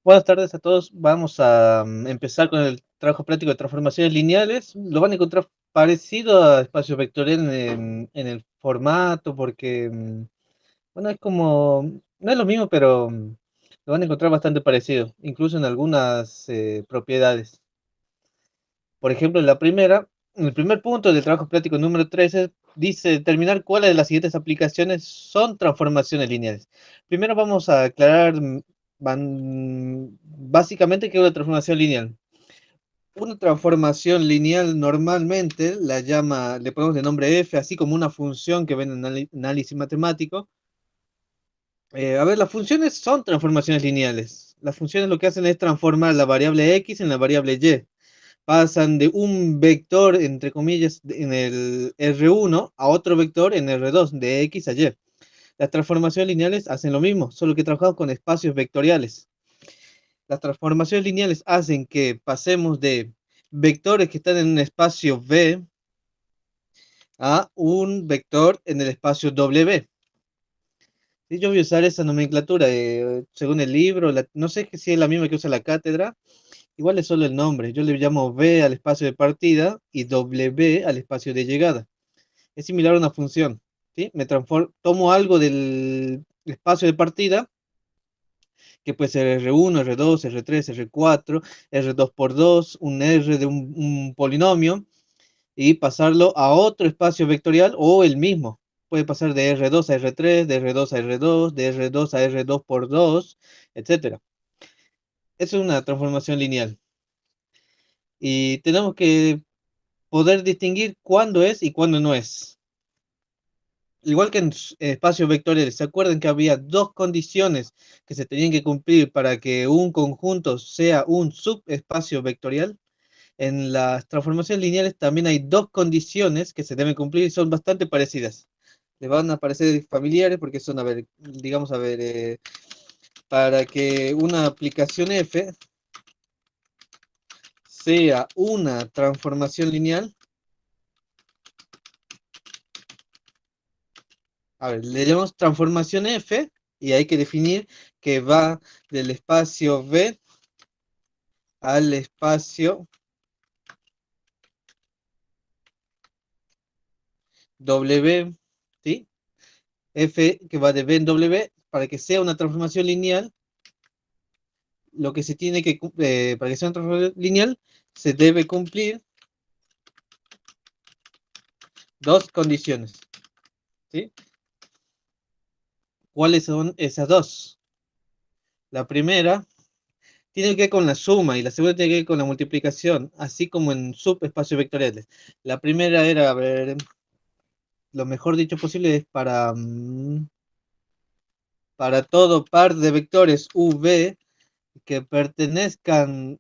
Buenas tardes a todos. Vamos a empezar con el trabajo práctico de transformaciones lineales. Lo van a encontrar parecido a espacio vectorial en el formato, porque, bueno, es como, no es lo mismo, pero lo van a encontrar bastante parecido, incluso en algunas propiedades. Por ejemplo, en el primer punto del trabajo práctico número 13 dice determinar cuáles de las siguientes aplicaciones son transformaciones lineales. Primero vamos a aclarar básicamente qué es una transformación lineal. Una transformación lineal normalmente le ponemos de nombre f, así como una función que ven en análisis matemático. A ver, las funciones son transformaciones lineales. Las funciones lo que hacen es transformar la variable x en la variable y. Pasan de un vector, entre comillas, en el R1 a otro vector en R2, de X a Y. Las transformaciones lineales hacen lo mismo, solo que trabajamos con espacios vectoriales. Las transformaciones lineales hacen que pasemos de vectores que están en un espacio V a un vector en el espacio W. Y yo voy a usar esa nomenclatura según el libro, no sé si es la misma que usa la cátedra. Igual es solo el nombre. Yo le llamo v al espacio de partida y w al espacio de llegada. Es similar a una función, ¿sí? Tomo algo del espacio de partida, que puede ser R1, R2, R3, R4, R2 por 2, un R de un polinomio, y pasarlo a otro espacio vectorial o el mismo. Puede pasar de R2 a R3, de R2 a R2, de R2 a R2 por 2, etcétera. Eso es una transformación lineal. Y tenemos que poder distinguir cuándo es y cuándo no es. Igual que en espacios vectoriales, ¿se acuerdan que había dos condiciones que se tenían que cumplir para que un conjunto sea un subespacio vectorial? En las transformaciones lineales también hay dos condiciones que se deben cumplir y son bastante parecidas. Les van a parecer familiares porque son, a ver, digamos, a ver, para que una aplicación f sea una transformación lineal. A ver, le llamamos transformación f y hay que definir que va del espacio V al espacio W, ¿sí? F que va de V en W, para que sea una transformación lineal, lo que se tiene que, para que sea una transformación lineal, se debe cumplir dos condiciones, ¿sí? ¿Cuáles son esas dos? La primera tiene que ver con la suma y la segunda tiene que ver con la multiplicación, así como en subespacios vectoriales. La primera era, a ver, lo mejor dicho posible es para todo par de vectores v que pertenezcan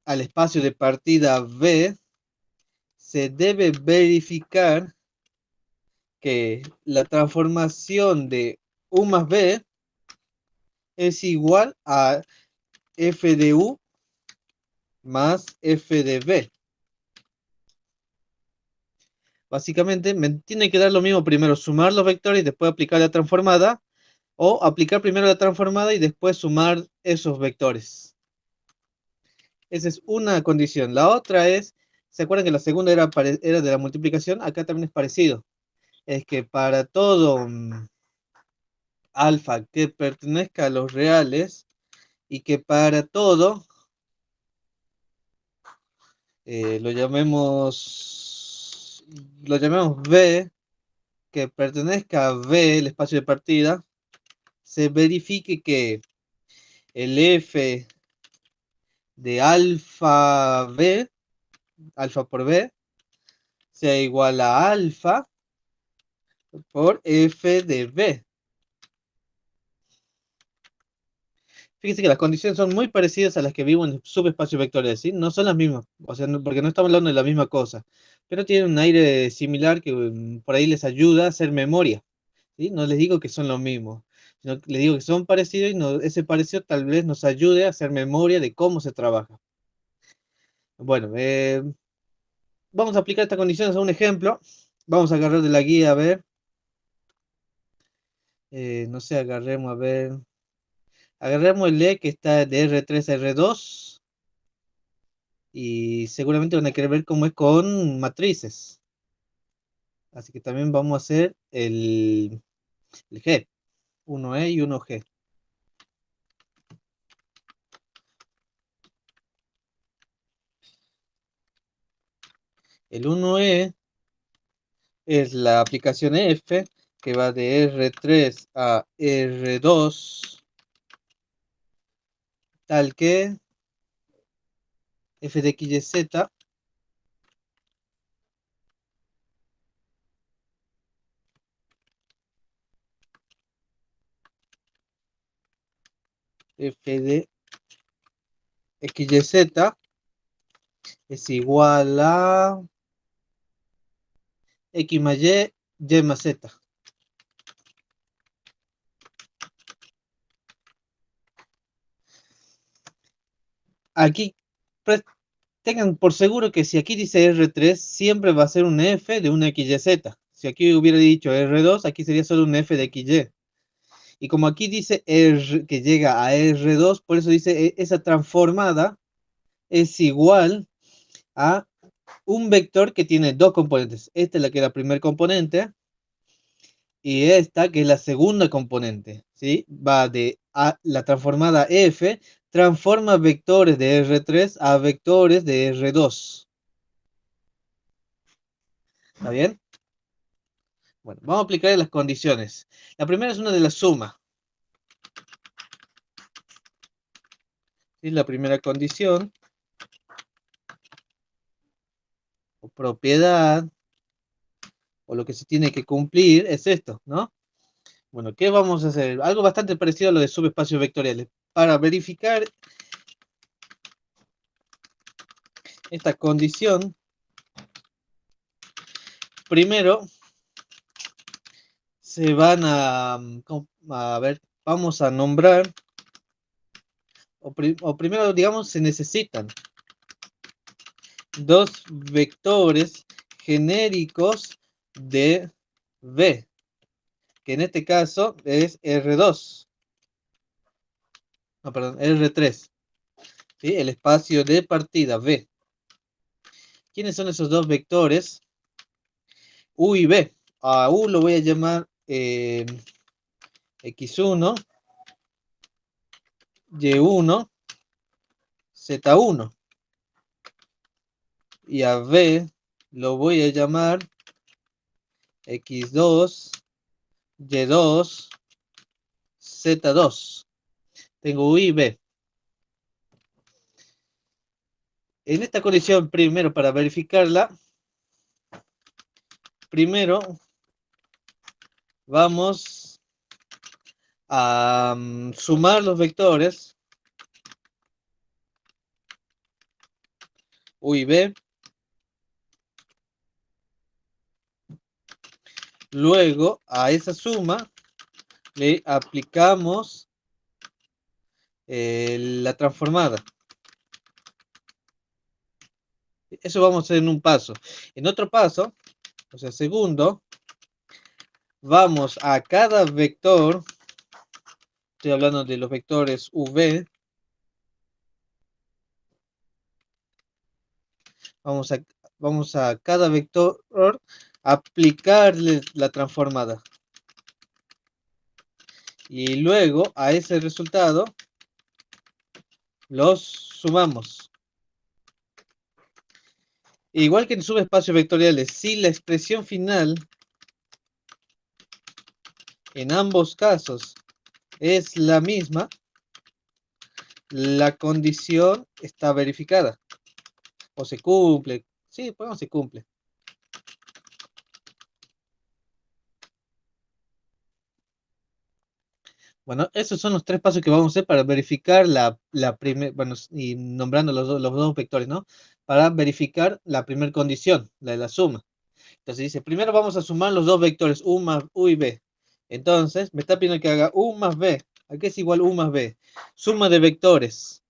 al espacio de partida V, se debe verificar que la transformación de U más V es igual a f de U más f de V. Básicamente me tiene que dar lo mismo primero sumar los vectores y después aplicar la transformada, o aplicar primero la transformada y después sumar esos vectores. Esa es una condición. La otra es, ¿se acuerdan que la segunda era de la multiplicación? Acá también es parecido. Es que para todo alfa que pertenezca a los reales y que para todo eh, lo llamemos lo llamemos V, que pertenezca a V, el espacio de partida, se verifique que el F de alfa V, alfa por V, sea igual a alfa por F de V. Fíjense que las condiciones son muy parecidas a las que vivo en subespacios vectoriales, ¿sí? No son las mismas, o sea, porque no estamos hablando de la misma cosa, pero tienen un aire similar que por ahí les ayuda a hacer memoria, ¿sí? No les digo que son lo mismo, sino que les digo que son parecidos y ese parecido tal vez nos ayude a hacer memoria de cómo se trabaja. Bueno, vamos a aplicar estas condiciones a un ejemplo. Vamos a agarrar de la guía, a ver, no sé, agarremos, a ver. Agarramos el E que está de R3 a R2 y seguramente van a querer ver cómo es con matrices. Así que también vamos a hacer el G, 1E y 1G. El 1E es la aplicación F que va de R3 a R2, tal que f de x y z f de x y z es igual a x más y más z. Aquí tengan por seguro que si aquí dice R3, siempre va a ser un f de una XYZ. Si aquí hubiera dicho R2, aquí sería solo un f de XY. Y como aquí dice R, que llega a R2, por eso dice esa transformada es igual a un vector que tiene dos componentes. Esta es la que es la primer componente y esta que es la segunda componente. ¿Sí? Va de la transformada f, transforma vectores de R3 a vectores de R2. ¿Está bien? Bueno, vamos a aplicar las condiciones. La primera es una de la suma. ¿Sí? La primera condición o propiedad o lo que se tiene que cumplir es esto, ¿no? Bueno, ¿qué vamos a hacer? Algo bastante parecido a lo de subespacios vectoriales. Para verificar esta condición, primero se van a ver, vamos a nombrar, o primero, digamos, se necesitan dos vectores genéricos de V, que en este caso es R2, no, perdón, R3, ¿sí? El espacio de partida V. ¿Quiénes son esos dos vectores? U y B. A U lo voy a llamar X1, Y1, Z1. Y a B lo voy a llamar X2, Y2, Z2. Tengo U y B. En esta condición, primero, para verificarla, primero vamos a sumar los vectores U y B. Luego, a esa suma le aplicamos la transformada. Eso vamos a hacer en un paso. En otro paso, o sea, segundo, vamos a cada vector, estoy hablando de los vectores V, vamos a cada vector aplicarle la transformada. Y luego a ese resultado los sumamos. Igual que en subespacios vectoriales, si la expresión final en ambos casos es la misma, la condición está verificada. O se cumple. Sí, pues se cumple. Bueno, esos son los tres pasos que vamos a hacer para verificar la primera, bueno, y nombrando los dos vectores, ¿no? Para verificar la primera condición, la de la suma. Entonces dice, primero vamos a sumar los dos vectores, U y B. Entonces, me está pidiendo que haga U más B. Aquí es igual U más B. Suma de vectores.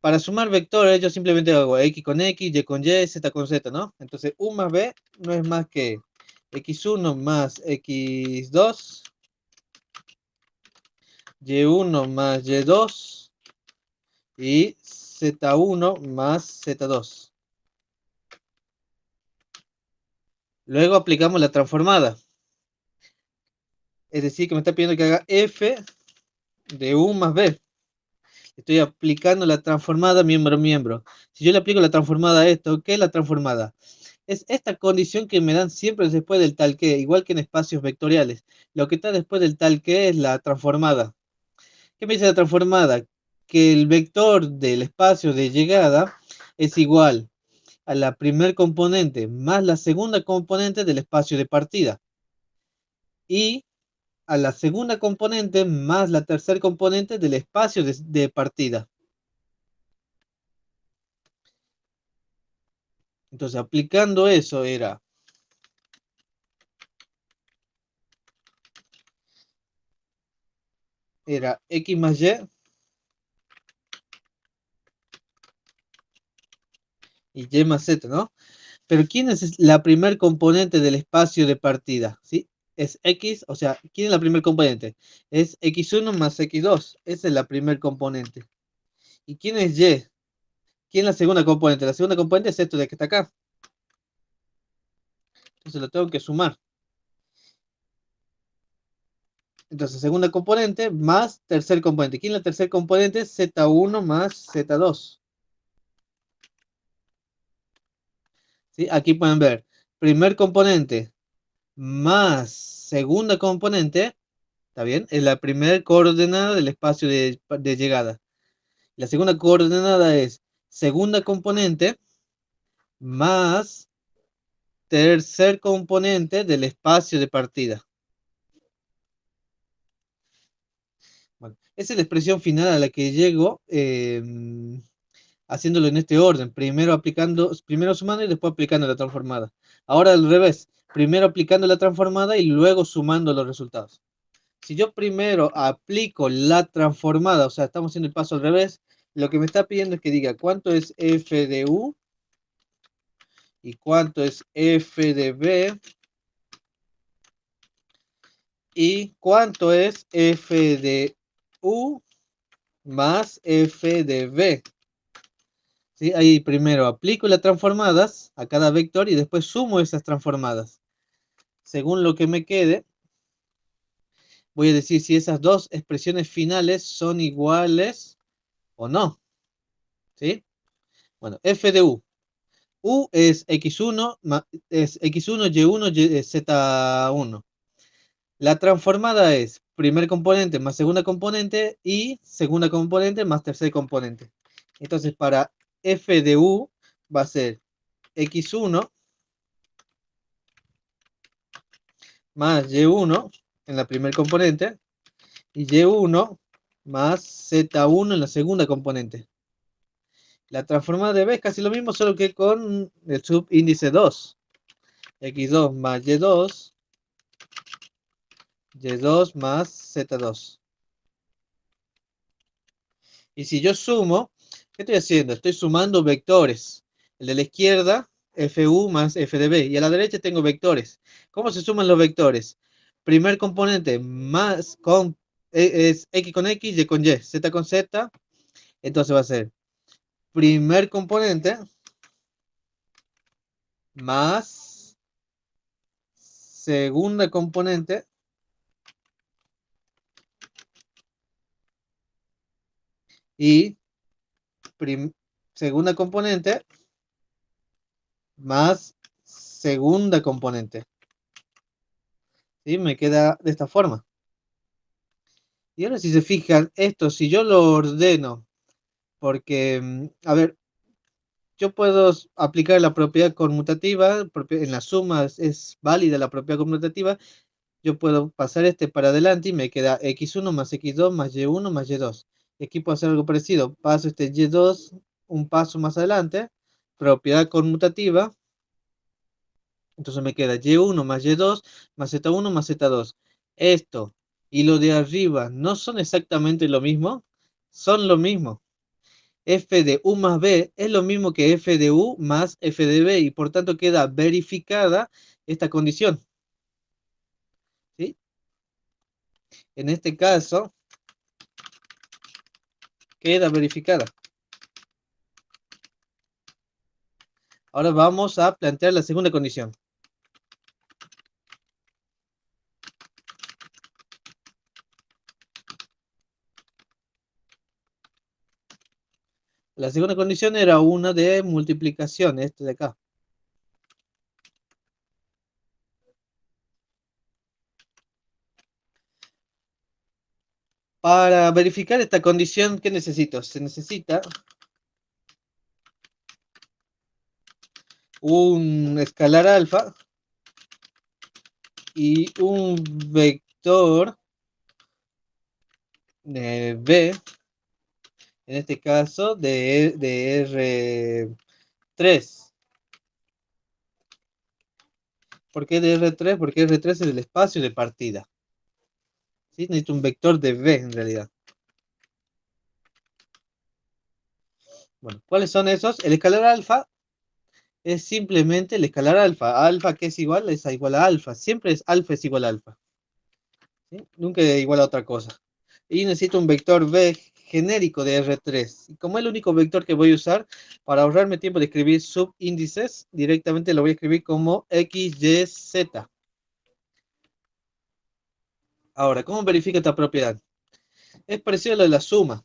Para sumar vectores, yo simplemente hago X con X, Y con Y, Z con Z, ¿no? Entonces, U más B no es más que X1 más X2 Y1 más Y2 y Z1 más Z2. Luego aplicamos la transformada. Es decir, que me está pidiendo que haga F de U más B. Estoy aplicando la transformada miembro-miembro. Si yo le aplico la transformada a esto, ¿qué es la transformada? Es esta condición que me dan siempre después del tal que, igual que en espacios vectoriales. Lo que está después del tal que es la transformada. ¿Qué me dice la transformada? Que el vector del espacio de llegada es igual a la primer componente más la segunda componente del espacio de partida. Y a la segunda componente más la tercera componente del espacio de partida. Entonces, aplicando eso era X más y más Z, ¿no? Pero ¿quién es la primer componente del espacio de partida? ¿Sí? Es X, o sea, ¿quién es la primer componente? Es X1 más X2, esa es la primer componente. ¿Y quién es Y? ¿Quién es la segunda componente? La segunda componente es esto de que está acá. Entonces lo tengo que sumar. Entonces, segunda componente más tercer componente. ¿Quién es la tercer componente? Z1 más Z2. ¿Sí? Aquí pueden ver, primer componente más segunda componente, ¿está bien? Es la primera coordenada del espacio de llegada. La segunda coordenada es segunda componente más tercer componente del espacio de partida. Bueno, esa es la expresión final a la que llego haciéndolo en este orden. Primero sumando y después aplicando la transformada. Ahora al revés. Primero aplicando la transformada y luego sumando los resultados. Si yo primero aplico la transformada, o sea, estamos haciendo el paso al revés, lo que me está pidiendo es que diga cuánto es f de u y cuánto es f de b y cuánto es f de u más f de b. ¿Sí? Ahí primero aplico las transformadas a cada vector y después sumo esas transformadas. Según lo que me quede, voy a decir si esas dos expresiones finales son iguales o no. ¿Sí? Bueno, f de u. U es x1, es x1, y1, z1. La transformada es primer componente más segunda componente y segunda componente más tercer componente. Entonces, para f de u va a ser x1 más y1 en la primer componente y y1 más z1 en la segunda componente. La transformada de b es casi lo mismo, solo que con el subíndice 2. x2 más y2 más z2. Y si yo sumo, ¿qué estoy haciendo? Estoy sumando vectores. El de la izquierda, fu más f de b. Y a la derecha tengo vectores. ¿Cómo se suman los vectores? Primer componente más es x con x, y con y, z con z. Entonces va a ser primer componente más segunda componente y segunda componente más segunda componente. ¿Sí? Me queda de esta forma. Y ahora si se fijan, esto si yo lo ordeno, porque, a ver, yo puedo aplicar la propiedad conmutativa, en las sumas es válida la propiedad conmutativa, yo puedo pasar este para adelante y me queda x1 más x2 más y1 más y2. Y aquí puedo hacer algo parecido, paso este y2 un paso más adelante, propiedad conmutativa, entonces me queda y1 más y2 más z1 más z2. Esto y lo de arriba no son exactamente lo mismo, son lo mismo. F de U más B es lo mismo que F de U más F de B y por tanto queda verificada esta condición. ¿Sí? En este caso, Queda verificada. Ahora vamos a plantear la segunda condición. La segunda condición era una de multiplicación, este de acá. Para verificar esta condición, ¿qué necesito? Se necesita un escalar alfa y un vector b, en este caso de R3. ¿Por qué de R3? Porque R3 es el espacio de partida. ¿Sí? Necesito un vector de b en realidad. Bueno, ¿cuáles son esos? El escalar alfa es simplemente el escalar alfa. Alfa que es igual a alfa. Siempre es alfa es igual a alfa. ¿Sí? Nunca es igual a otra cosa. Y necesito un vector b genérico de R3. Y como es el único vector que voy a usar, para ahorrarme tiempo de escribir subíndices, directamente lo voy a escribir como x, y, z. Ahora, ¿cómo verifico esta propiedad? Es parecido a lo de la suma.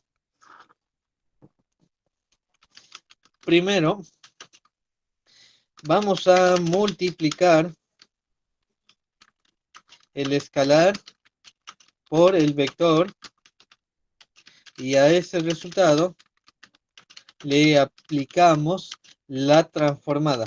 Primero, vamos a multiplicar el escalar por el vector y a ese resultado le aplicamos la transformada.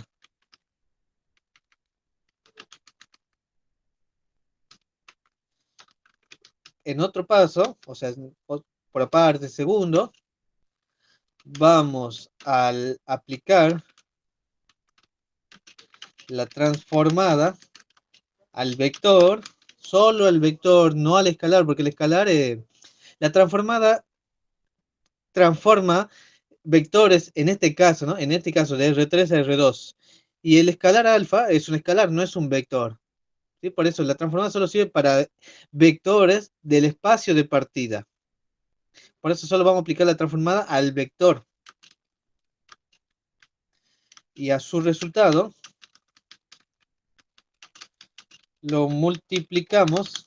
En otro paso, o sea, por aparte, segundo, vamos a aplicar la transformada al vector, solo al vector, no al escalar, porque el escalar, la transformada transforma vectores, en este caso, ¿no? En este caso de R3 a R2. Y el escalar alfa es un escalar, no es un vector. ¿Sí? Por eso la transformada solo sirve para vectores del espacio de partida. Por eso solo vamos a aplicar la transformada al vector. Y a su resultado lo multiplicamos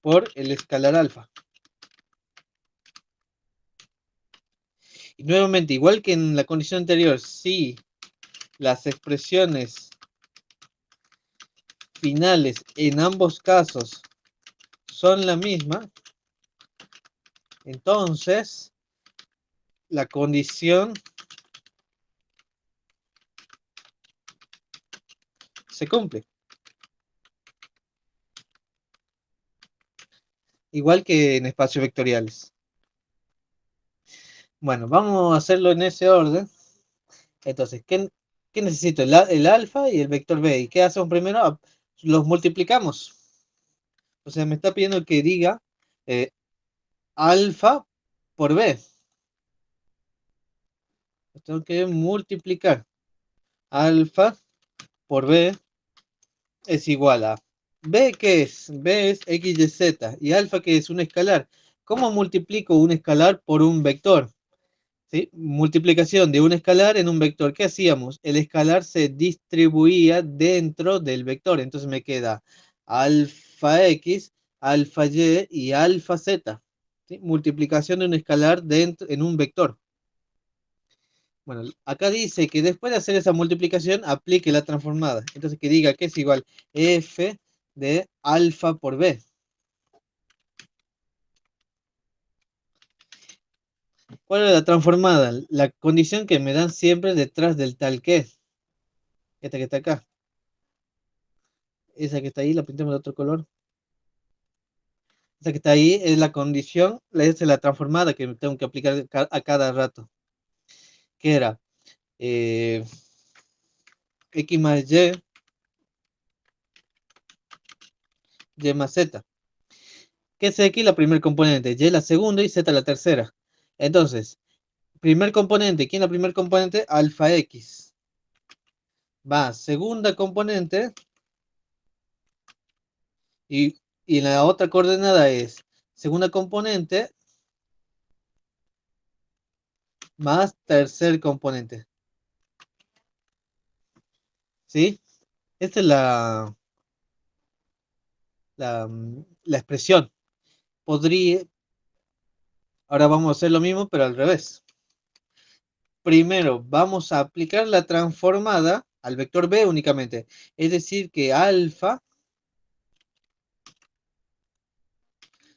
por el escalar alfa. Y nuevamente, igual que en la condición anterior, si las expresiones finales en ambos casos son la misma, entonces la condición se cumple. Igual que en espacios vectoriales. Bueno, vamos a hacerlo en ese orden. Entonces, ¿qué necesito? El alfa y el vector b. ¿Y qué hacemos primero? Los multiplicamos. O sea, me está pidiendo que diga alfa por b. Tengo que multiplicar. Alfa por b es igual a b, ¿qué es? B es x de z. Y alfa, que es un escalar. ¿Cómo multiplico un escalar por un vector? ¿Sí? Multiplicación de un escalar en un vector. ¿Qué hacíamos? El escalar se distribuía dentro del vector. Entonces me queda alfa x, alfa y alfa z. ¿Sí? Multiplicación de un escalar dentro, en un vector. Bueno, acá dice que después de hacer esa multiplicación aplique la transformada. Entonces que diga que es igual f de alfa por b. ¿Cuál es la transformada? La condición que me dan siempre detrás del tal que. Esta que está acá. Esa que está ahí la pintamos de otro color. Esa que está ahí es la condición, es la transformada que tengo que aplicar a cada rato. Que era eh, x más y más z. Que es x la primer componente, y la segunda y z la tercera. Entonces, primer componente, ¿quién es la primer componente? Alfa x. Va, segunda componente, y la otra coordenada es segunda componente más tercer componente. ¿Sí? Esta es la expresión. Podría, ahora vamos a hacer lo mismo, pero al revés. Primero vamos a aplicar la transformada al vector b únicamente. Es decir, que alfa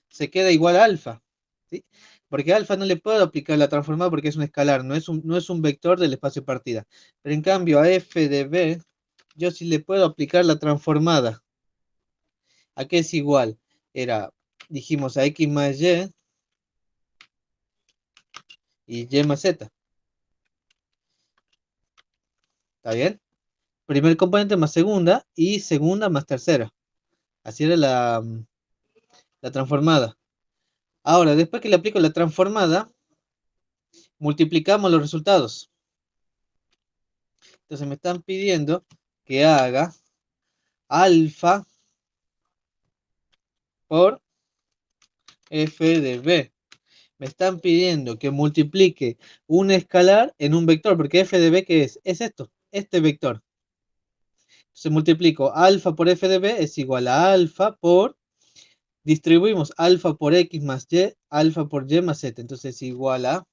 se queda igual a alfa. ¿Sí? Porque a alfa no le puedo aplicar la transformada porque es un escalar, no es un vector del espacio partida. Pero en cambio a f de b, yo sí le puedo aplicar la transformada. ¿A qué es igual? Dijimos a x más y más z. ¿Está bien? Primer componente más segunda y segunda más tercera. Así era la transformada. Ahora, después que le aplico la transformada, multiplicamos los resultados. Entonces me están pidiendo que haga alfa por f de b. Me están pidiendo que multiplique un escalar en un vector, porque f de b, ¿qué es? Es esto, este vector. Entonces multiplico alfa por f de b es igual a alfa por, distribuimos alfa por x más y, alfa por y más z. Entonces es igual a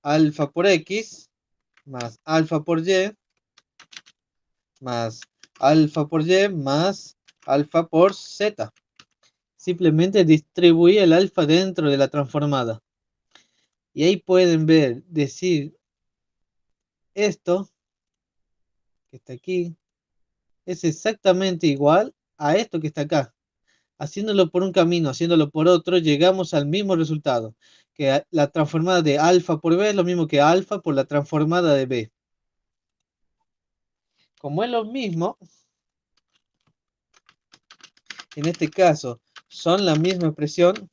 alfa por x más alfa por y más alfa por y más alfa por z. Simplemente distribuí el alfa dentro de la transformada. Y ahí pueden ver, decir esto, que está aquí, es exactamente igual a esto que está acá. Haciéndolo por un camino, haciéndolo por otro, llegamos al mismo resultado. Que la transformada de alfa por b es lo mismo que alfa por la transformada de b. Como es lo mismo, en este caso son la misma expresión,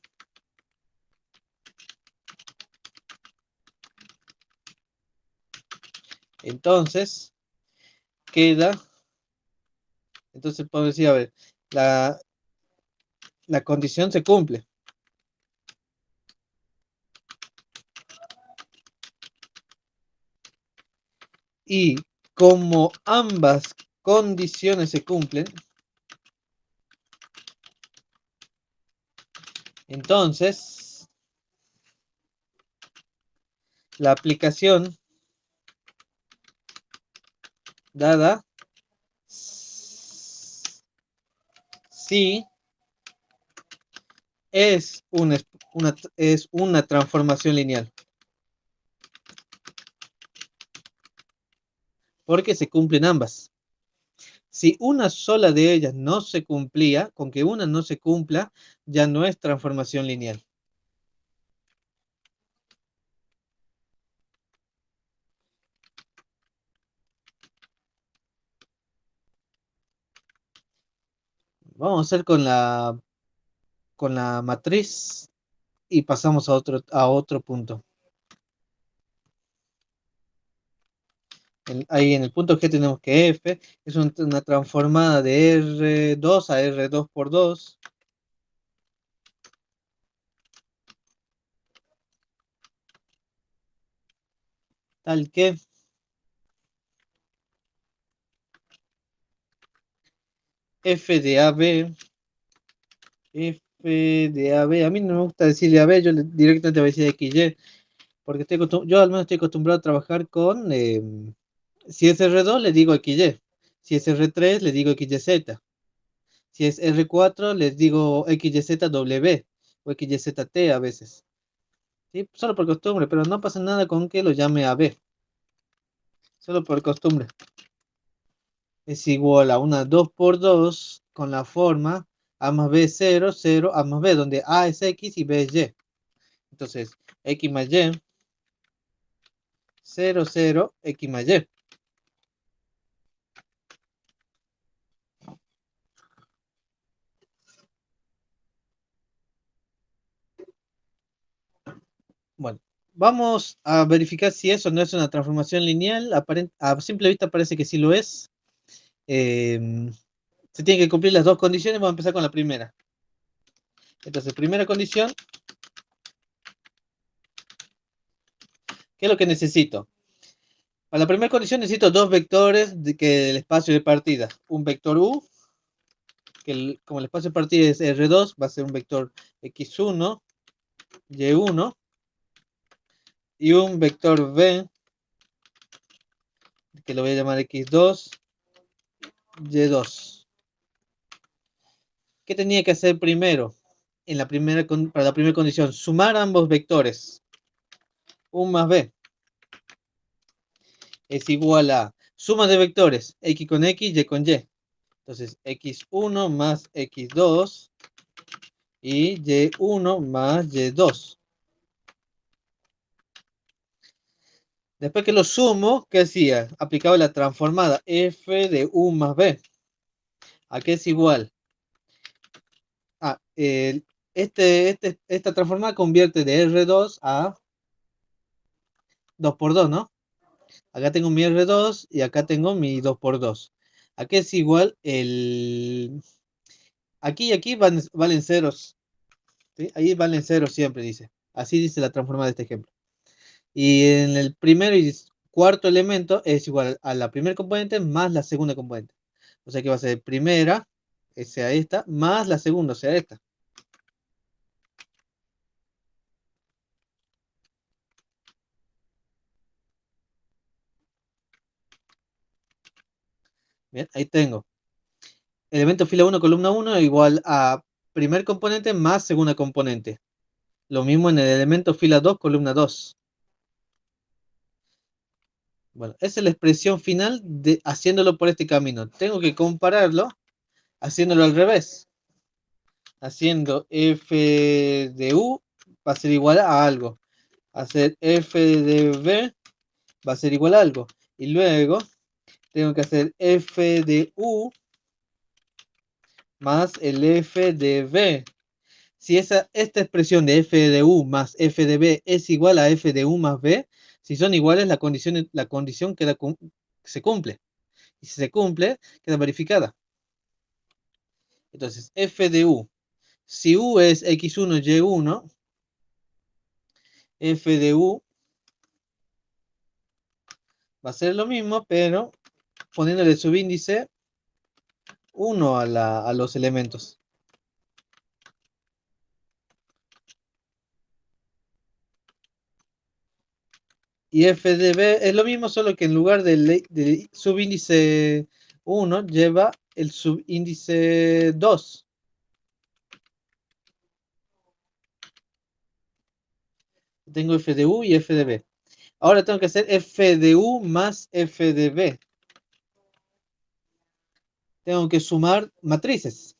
entonces queda, entonces podemos decir, a ver, la condición se cumple. Y como ambas condiciones se cumplen, entonces la aplicación dada sí es una transformación lineal, porque se cumplen ambas. Si una sola de ellas no se cumplía, con que una no se cumpla, ya no es transformación lineal. Vamos a hacer con la matriz y pasamos a otro punto. Ahí en el punto G tenemos que F es una transformada de R2 a R2 por 2, tal que F de AB, F de AB, a mí no me gusta decirle AB, yo directamente voy a decir XY, porque yo al menos estoy acostumbrado a trabajar con, si es R2 le digo XY, si es R3 le digo XYZ, si es R4 les digo XYZW o XYZT a veces. ¿Sí? Solo por costumbre, pero no pasa nada con que lo llame AB, solo por costumbre. Es igual a una 2 por 2 con la forma A más B 0, 0, A más B, donde A es X y B es Y. Entonces, X más Y, 0, 0, X más Y. Bueno, vamos a verificar si eso no es una transformación lineal. A simple vista parece que sí lo es. Eh, Se tienen que cumplir las dos condiciones. Vamos a empezar con la primera. Entonces, primera condición, ¿qué es lo que necesito? Para la primera condición necesito dos vectores del espacio de partida. Un vector U, que como el espacio de partida es R2, va a ser un vector X1, Y1, y un vector V, que lo voy a llamar X2, Y2. ¿Qué tenía que hacer primero? Para la primera condición, sumar ambos vectores. U más B es igual a suma de vectores, X con X, Y con Y. Entonces, X1 más X2 y Y1 más Y2. Después que lo sumo, ¿qué hacía? Aplicaba la transformada f de u más b. ¿A qué es igual? Ah, esta transformada convierte de R2 a 2 por 2, ¿no? Acá tengo mi R2 y acá tengo mi 2 por 2. ¿A qué es igual? Aquí y aquí valen ceros, ¿sí? Ahí valen ceros siempre, dice. Así dice la transformada de este ejemplo. Y en el primero y cuarto elemento es igual a la primera componente más la segunda componente. O sea que va a ser primera, sea esta, más la segunda, o sea esta. Bien, ahí tengo. Elemento fila 1, columna 1 igual a primer componente más segunda componente. Lo mismo en el elemento fila 2, columna 2. Bueno, esa es la expresión final de haciéndolo por este camino. Tengo que compararlo haciéndolo al revés. Haciendo f de u va a ser igual a algo. Hacer f de b va a ser igual a algo. Y luego tengo que hacer f de u más el f de b. Si esta expresión de f de u más f de b es igual a f de u más b, si son iguales, la condición se cumple. Y si se cumple, queda verificada. Entonces, f de u. Si u es x1, y1, f de u va a ser lo mismo, pero poniéndole subíndice 1 a los elementos. Y f de b es lo mismo, solo que en lugar del subíndice 1 lleva el subíndice 2. Tengo f de u y f de b. Ahora tengo que hacer f de u más f de b. Tengo que sumar matrices.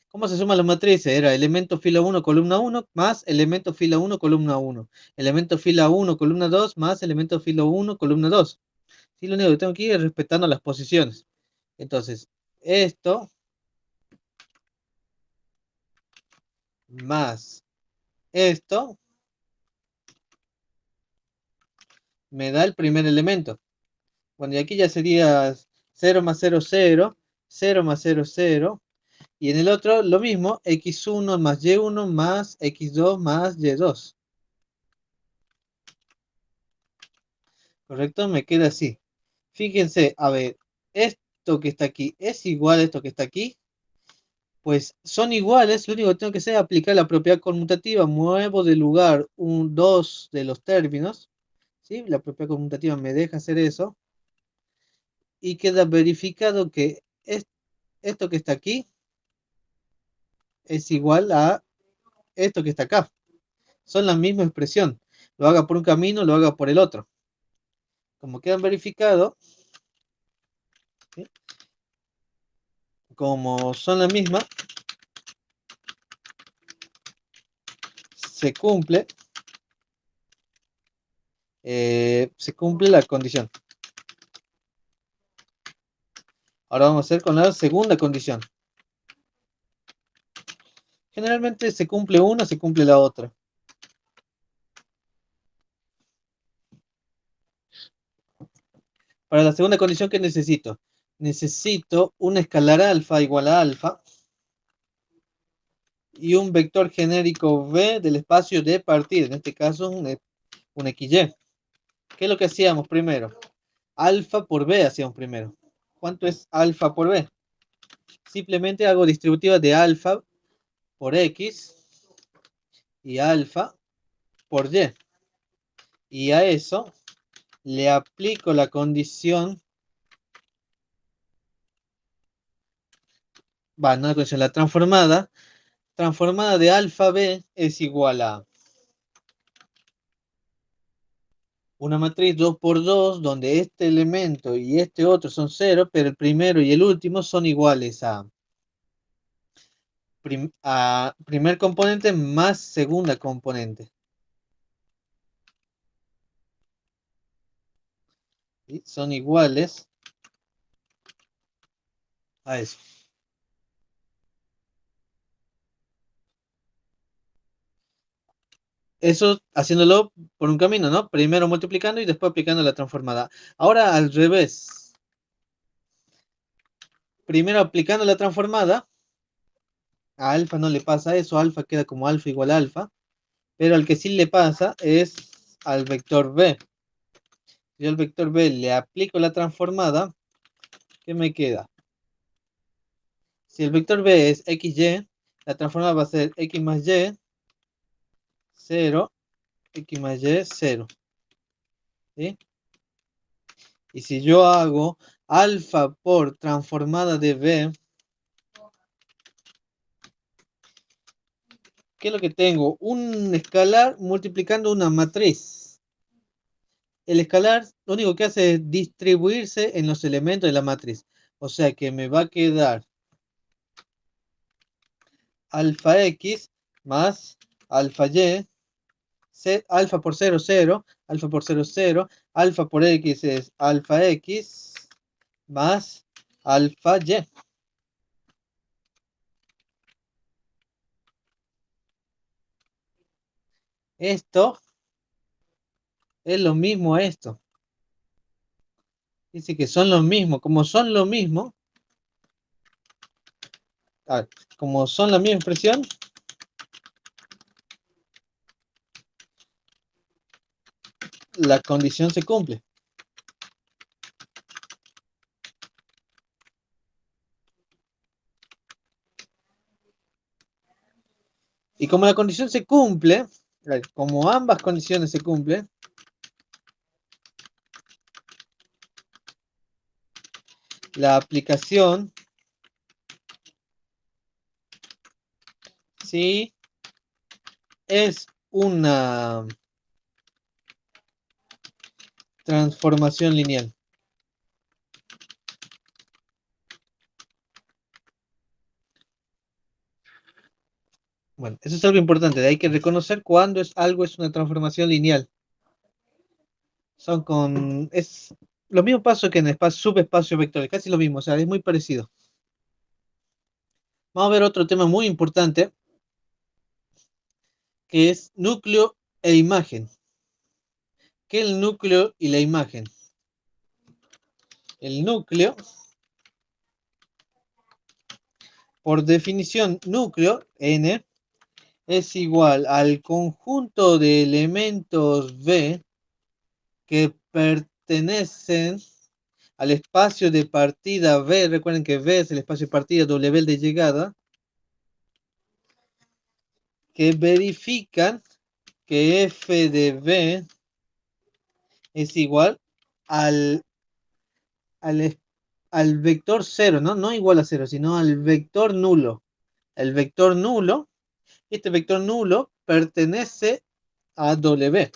¿Cómo se suman las matrices? Era elemento fila 1, columna 1, más elemento fila 1, columna 1. Elemento fila 1, columna 2, más elemento fila 1, columna 2. Sí, lo único que tengo que ir es respetando las posiciones. Entonces, esto más esto me da el primer elemento. Bueno, y aquí ya sería 0 más 0, 0, 0 más 0, 0. Y en el otro lo mismo, x1 más y1 más x2 más y2. ¿Correcto? Me queda así. Fíjense, a ver, esto que está aquí es igual a esto que está aquí. Pues son iguales, lo único que tengo que hacer es aplicar la propiedad conmutativa. Muevo de lugar dos de los términos. ¿Sí? La propiedad conmutativa me deja hacer eso. Y queda verificado que esto que está aquí es igual a esto que está acá. Son la misma expresión. Lo haga por un camino, lo haga por el otro. Como quedan verificados, ¿sí? Como son la misma, se cumple la condición. Ahora vamos a hacer con la segunda condición. Generalmente se cumple una, se cumple la otra. Para la segunda condición, ¿qué necesito? necesito un escalar alfa igual a alfa y un vector genérico v del espacio de partida, en este caso un XY. ¿Qué es lo que hacíamos primero? Alfa por b hacíamos primero. ¿Cuánto es alfa por b? Simplemente hago distributiva de alfa por x y alfa por y. Y a eso le aplico la condición, no la condición, la transformada de alfa b es igual a una matriz 2 por 2 donde este elemento y este otro son 0, pero el primero y el último son iguales a primer componente más segunda componente. ¿Sí? Son iguales a eso. Eso haciéndolo por un camino, ¿no? Primero multiplicando y después aplicando la transformada. Ahora al revés. Primero aplicando la transformada. A alfa no le pasa eso, alfa queda como alfa igual a alfa. Pero al que sí le pasa es al vector b. Si yo al vector b le aplico la transformada, ¿qué me queda? Si el vector b es xy, la transformada va a ser x más y, 0, x más y, 0. ¿Sí? Y si yo hago alfa por transformada de b, ¿qué es lo que tengo? Un escalar multiplicando una matriz. El escalar lo único que hace es distribuirse en los elementos de la matriz. O sea que me va a quedar alfa x más alfa y, alfa por 0, 0, alfa por 0, 0, alfa por x es alfa x más alfa y. Esto es lo mismo a esto. Dice que son lo mismo. Como son lo mismo, como son la misma expresión, la condición se cumple. Y como la condición se cumple, como ambas condiciones se cumplen, la aplicación sí es una transformación lineal. Bueno, eso es algo importante. Hay que reconocer cuándo algo es una transformación lineal. Es los mismos pasos que en subespacio vectorial, casi lo mismo, o sea, es muy parecido. Vamos a ver otro tema muy importante, que es núcleo e imagen. ¿Qué es el núcleo y la imagen? El núcleo, por definición, núcleo, n, es igual al conjunto de elementos V que pertenecen al espacio de partida V. Recuerden que V es el espacio de partida, W el de llegada, que verifican que f de V es igual al, al, al vector 0, ¿no? No igual a 0, sino al vector nulo. El vector nulo, este vector nulo pertenece a W.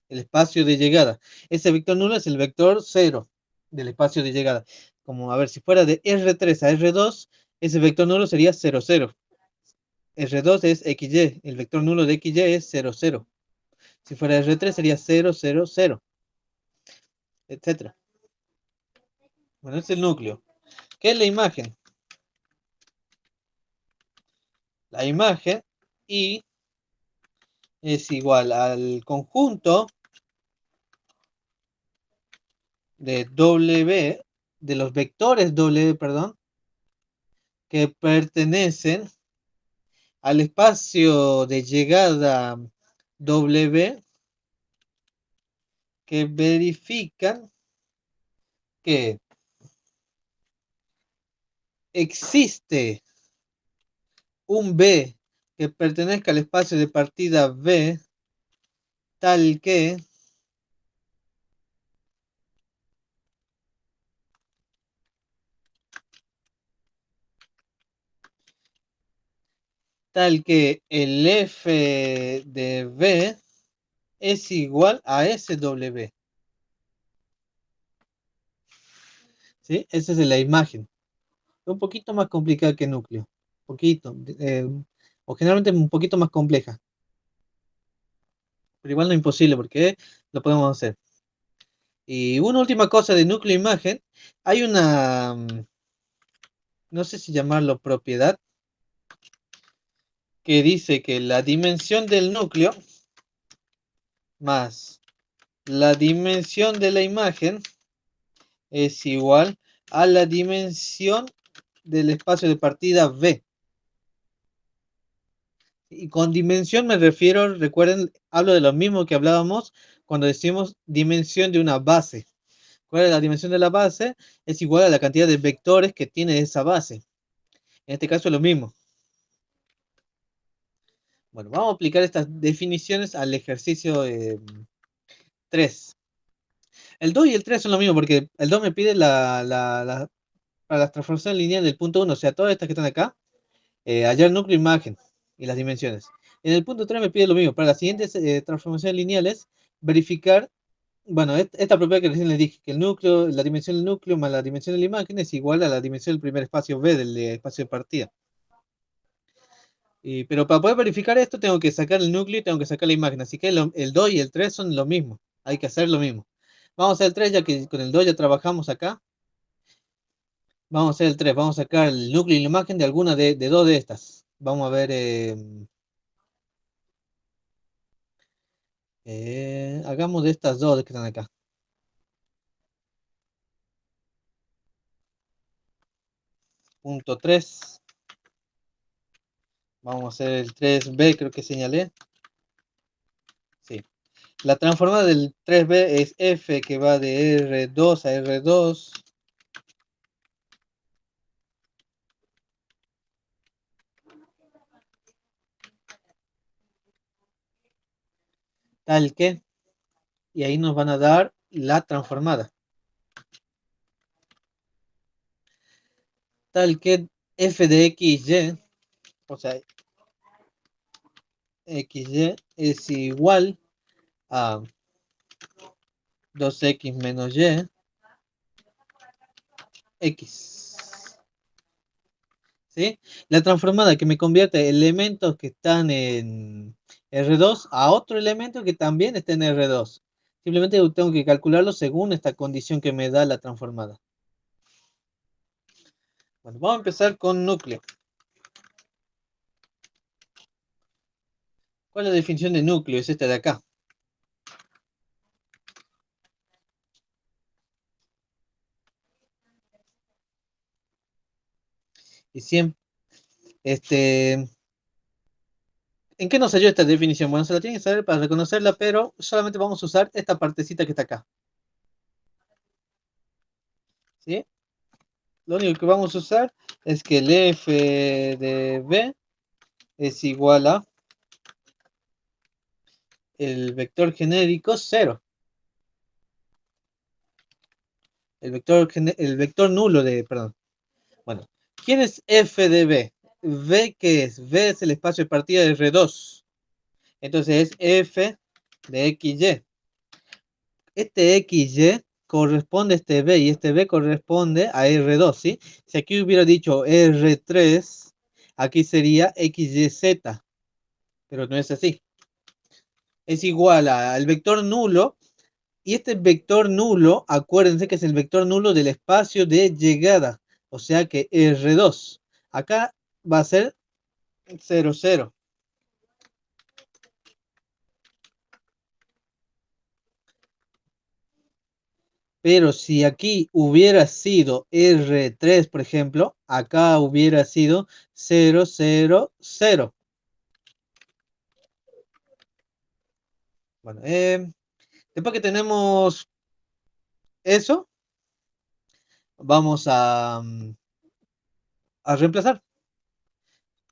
El espacio de llegada. Ese vector nulo es el vector 0 del espacio de llegada. Como, a ver, si fuera de R3 a R2, ese vector nulo sería 0, 0. R2 es XY, el vector nulo de XY es 0, 0. Si fuera R3 sería 0, 0, 0, etc. Bueno, es el núcleo. ¿Qué es la imagen? La imagen I es igual al conjunto de W, de los vectores W, perdón, que pertenecen al espacio de llegada W, que verifican que existe un B que pertenezca al espacio de partida B, tal que el F de B es igual a SW. ¿Sí? Esa es la imagen. Un poquito más complicada que núcleo. Poquito. O generalmente un poquito más compleja. Pero igual no es imposible porque lo podemos hacer. Y una última cosa de núcleo imagen. Hay una, no sé si llamarlo propiedad, que dice que la dimensión del núcleo más la dimensión de la imagen es igual a la dimensión del espacio de partida V. Y con dimensión me refiero, recuerden, hablo de lo mismo que hablábamos cuando decimos dimensión de una base. ¿Cuál es la dimensión de la base? Es igual a la cantidad de vectores que tiene esa base. En este caso es lo mismo. Bueno, vamos a aplicar estas definiciones al ejercicio 3. El 2 y el 3 son lo mismo porque el 2 me pide para la transformación lineal del punto 1, o sea, todas estas que están acá, hallar núcleo, imagen y las dimensiones. En el punto 3 me pide lo mismo. Para las siguientes transformaciones lineales, verificar, bueno, esta propiedad que recién les dije, que el núcleo, la dimensión del núcleo más la dimensión de la imagen es igual a la dimensión del primer espacio B del espacio de partida. Pero para poder verificar esto tengo que sacar el núcleo y tengo que sacar la imagen. Así que el 2 y el 3 son lo mismo. Hay que hacer lo mismo. Vamos a hacer el 3 ya que con el 2 ya trabajamos acá. Vamos a hacer el 3. Vamos a sacar el núcleo y la imagen de alguna de dos de estas. Vamos a ver. Hagamos de estas dos que están acá. Punto 3. Vamos a hacer el 3B, creo que señalé. Sí. La transformada del 3B es F que va de R2 a R2. Tal que. Y ahí nos van a dar la transformada. Tal que F de XY, o sea, XY es igual a 2X menos Y, X. ¿Sí? La transformada que me convierte elementos que están en R2 a otro elemento que también está en R2. Simplemente tengo que calcularlo según esta condición que me da la transformada. Bueno, vamos a empezar con núcleo. ¿Cuál es la definición de núcleo? Es esta de acá. Y siempre, ¿en qué nos ayuda esta definición? Bueno, se la tienen que saber para reconocerla, pero solamente vamos a usar esta partecita que está acá. ¿Sí? Lo único que vamos a usar es que el F de B es igual a el vector genérico 0. El vector nulo de, perdón. Bueno, ¿quién es F de B? B, ¿qué es? B es el espacio de partida de R2. Entonces es F de XY. Este XY corresponde a este B y este B corresponde a R2, ¿sí? Si aquí hubiera dicho R3, aquí sería XYZ, pero no es así. Es igual al vector nulo. Y este vector nulo, acuérdense que es el vector nulo del espacio de llegada, o sea que R2. Acá va a ser 0, 0. Pero si aquí hubiera sido R3, por ejemplo, acá hubiera sido 0, 0, 0. Bueno, después que tenemos eso, vamos a reemplazar.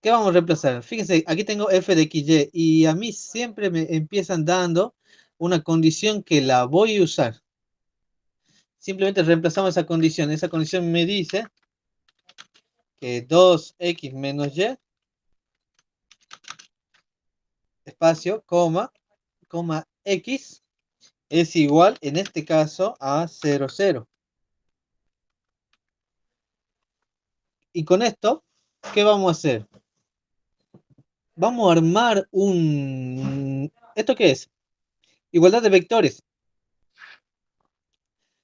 ¿Qué vamos a reemplazar? Fíjense, aquí tengo f de xy y a mí siempre me empiezan dando una condición que la voy a usar. Simplemente reemplazamos esa condición. Esa condición me dice que 2x menos y, espacio, coma, x es igual, en este caso, a 0, 0. Y con esto, ¿qué vamos a hacer? Vamos a armar un... ¿Esto qué es? Igualdad de vectores.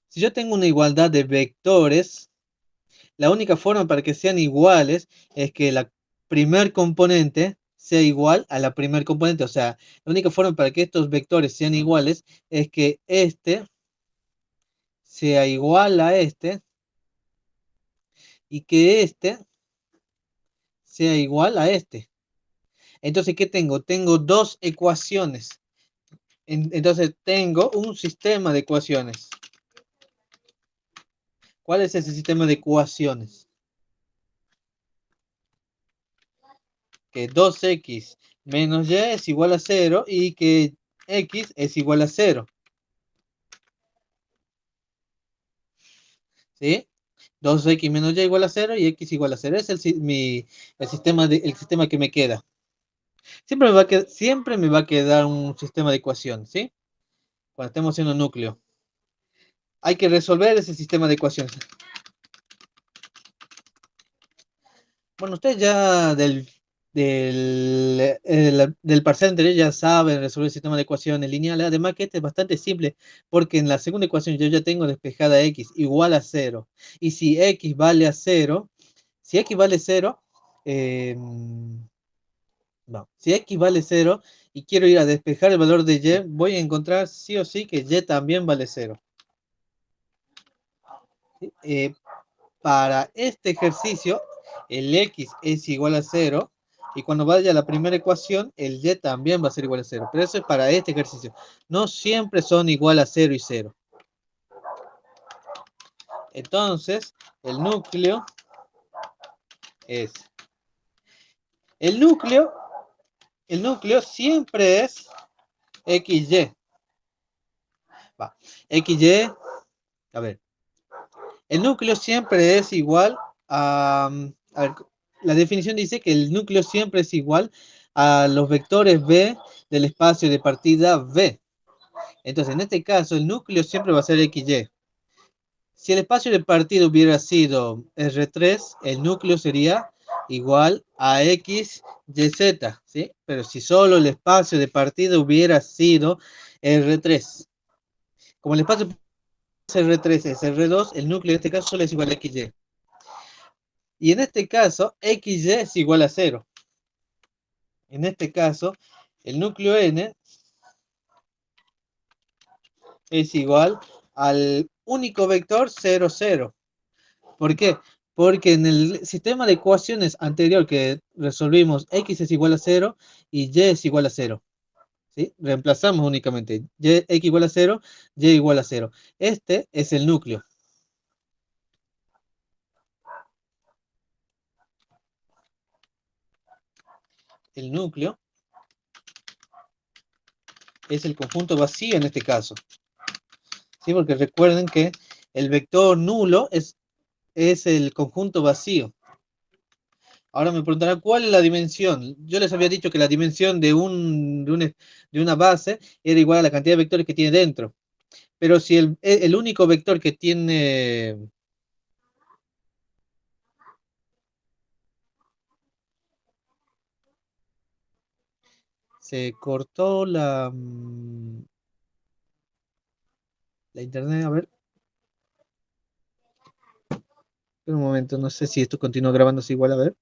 Si yo tengo una igualdad de vectores, la única forma para que sean iguales es que la primer componente sea igual a la primer componente. O sea, la única forma para que estos vectores sean iguales es que este sea igual a este y que este sea igual a este. Entonces, ¿qué tengo? Tengo dos ecuaciones. Entonces, tengo un sistema de ecuaciones. ¿Cuál es ese sistema de ecuaciones? Que 2x menos y es igual a 0 y que x es igual a 0. ¿Sí? 2x menos y igual a 0 y x igual a 0. Ese es el sistema que me queda. Siempre me va a quedar un sistema de ecuación, ¿sí? Cuando estemos haciendo núcleo. Hay que resolver ese sistema de ecuaciones. Bueno, ustedes ya del parcial anterior ya saben resolver el sistema de ecuaciones lineales. Además que este es bastante simple, porque en la segunda ecuación yo ya tengo despejada x igual a 0. Y si x vale a 0, si x vale 0, no, si x vale 0 y quiero ir a despejar el valor de y, voy a encontrar sí o sí que y también vale 0. ¿Sí? Para este ejercicio, el x es igual a 0, y cuando vaya a la primera ecuación, el y también va a ser igual a 0. Pero eso es para este ejercicio. No siempre son igual a 0 y 0. Entonces, el núcleo es... El núcleo, el núcleo siempre es XY. Va. XY, a ver. El núcleo siempre es igual a ver, la definición dice que el núcleo siempre es igual a los vectores b del espacio de partida v. Entonces, en este caso, el núcleo siempre va a ser XY. Si el espacio de partida hubiera sido R3, el núcleo sería igual a XYZ, ¿sí? Pero si solo el espacio de partida hubiera sido R3, como el espacio es R3 es R2, el núcleo en este caso solo es igual a XY. Y en este caso, XY es igual a 0. En este caso, el núcleo n es igual al único vector 0, 0. ¿Por qué? Porque en el sistema de ecuaciones anterior que resolvimos, x es igual a 0 y y es igual a 0. ¿Sí? Reemplazamos únicamente x igual a 0, y igual a 0. Este es el núcleo. El núcleo es el conjunto vacío en este caso. ¿Sí? Porque recuerden que el vector nulo es el conjunto vacío. Ahora me preguntarán cuál es la dimensión. Yo les había dicho que la dimensión de una base era igual a la cantidad de vectores que tiene dentro. Pero si el único vector que tiene... Se cortó la internet, a ver. Un momento, no sé si esto continúa grabándose igual, a ver.